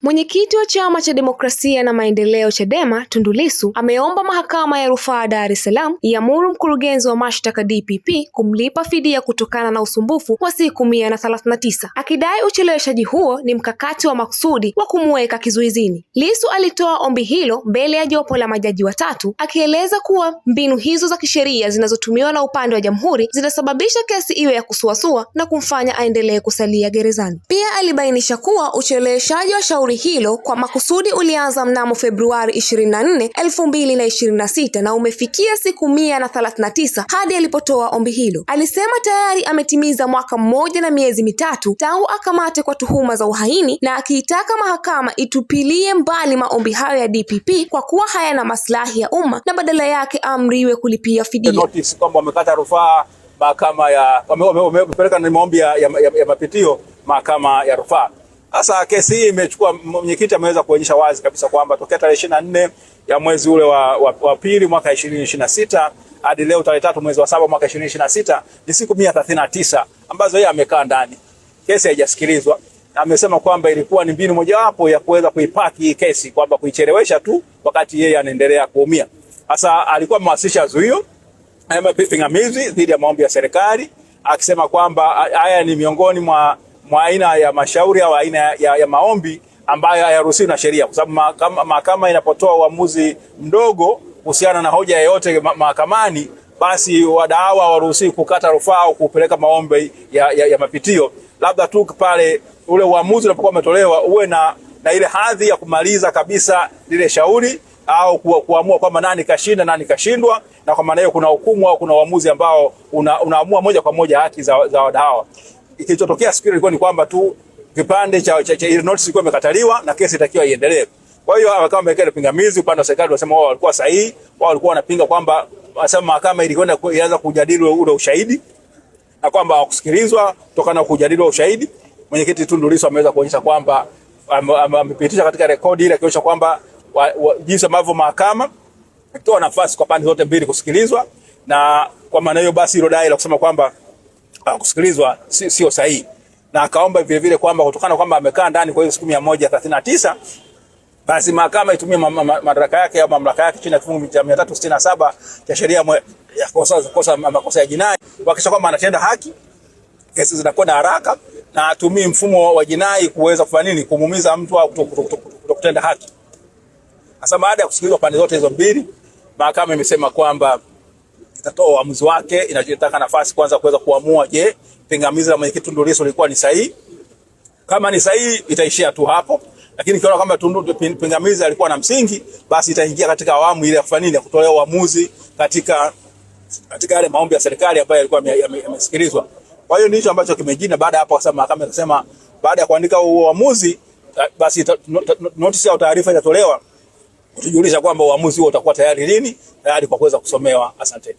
Mwenyekiti wa Chama cha Demokrasia na Maendeleo Chadema, Tundu Lissu, ameomba Mahakama ya Rufaa Dar es Salaam iamuru mkurugenzi wa mashtaka DPP kumlipa fidia kutokana na usumbufu wa siku 139, akidai ucheleweshaji huo ni mkakati wa makusudi wa kumweka kizuizini. Lissu alitoa ombi hilo mbele ya jopo la majaji watatu, akieleza kuwa mbinu hizo za kisheria zinazotumiwa na upande wa jamhuri zinasababisha kesi iwe ya kusuasua na kumfanya aendelee kusalia gerezani. Pia alibainisha kuwa ucheleweshaji wa shauri hilo kwa makusudi ulianza mnamo Februari 24, 2026 na umefikia siku 139 hadi alipotoa ombi hilo. Alisema tayari ametimiza mwaka mmoja na miezi mitatu tangu akamate kwa tuhuma za uhaini, na akiitaka mahakama itupilie mbali maombi hayo ya DPP kwa kuwa hayana maslahi ya umma na badala yake amriwe kulipia fidia. Notice kwamba wamekata rufaa mahakama ya wamepeleka na maombi ya mapitio mahakama ya rufaa. Sasa kesi hii imechukua, mwenyekiti ameweza kuonyesha wazi kabisa kwamba tokea tarehe 24 ya mwezi ule wa pili mwaka 2026 hadi leo tarehe 3 mwezi wa 7 mwaka 2026 ni siku 139 ambazo yeye amekaa ndani. Kesi haijasikilizwa, na amesema kwamba ilikuwa ni mbinu mojawapo ya kuweza kuipaki hii kesi, kwamba kuichelewesha tu wakati yeye anaendelea kuumia. Sasa alikuwa amewasilisha zuio pingamizi dhidi ya maombi ya serikali, akisema kwamba haya ni miongoni mwa aina ya mashauri au aina ya maombi ambayo hayaruhusiwi na sheria, kwa sababu mahakama inapotoa uamuzi mdogo kuhusiana na hoja yoyote mahakamani, basi wadau hawaruhusiwi kukata rufaa au kupeleka maombi ya mapitio, labda tu pale ule uamuzi unapokuwa umetolewa uwe na ile hadhi ya kumaliza kabisa lile shauri au kuamua kwamba nani kashinda nani kashindwa, na kwa maana hiyo kuna hukumu au kuna uamuzi ambao unaamua moja kwa moja haki za wadau. Kilichotokea siku ile ilikuwa ni kwamba tu kipande cha ile notice ilikuwa imekataliwa na kesi itakiwa iendelee. Kwa hiyo kama wameweka pingamizi, upande wa serikali wasema wao walikuwa sahihi, wao walikuwa wanapinga kwamba wasema mahakama ilikwenda ianza kujadili ule ushahidi na kwamba hawakusikilizwa kutokana na kujadili ushahidi. Mwenyekiti Tundu Lissu ameweza kuonyesha kwamba amepitisha katika rekodi ile akionyesha kwamba jinsi ambavyo mahakama ikitoa nafasi kwa pande zote mbili kusikilizwa, na kwa maana hiyo basi hilo dai la kusema kwamba kusikilizwa sio sahihi, na akaomba vile vile kwamba kutokana kwamba amekaa ndani kwa hiyo siku 139 basi mahakama itumie madaraka yake au mamlaka yake chini ya kifungu cha 367 cha sheria ya makosa ya jinai, wakisha kwamba anatenda haki, kesi zinakwenda haraka, na atumie mfumo wa jinai kuweza kufanya nini, kumuumiza mtu au kutenda haki. Sasa baada ya kusikilizwa pande zote hizo mbili, mahakama imesema kwamba itatoa uamuzi wake, inataka nafasi kwanza kuweza kuamua, je, pingamizi la mwenyekiti Tundu Lissu lilikuwa ni sahihi. Kama ni sahihi itaishia tu hapo, lakini ikiona kama pingamizi alikuwa na msingi, basi itaingia katika awamu ile ya kufanya nini, kutolea uamuzi katika yale maombi ya serikali ambayo yalikuwa yamesikilizwa. Kwa hiyo ndicho ambacho kimejina. Baada hapo sasa mahakama ikasema baada ya kuandika uamuzi, basi notice au taarifa itatolewa kutujulisha kwamba uamuzi huo utakuwa tayari lini, tayari kwa kuweza kusomewa. Asante.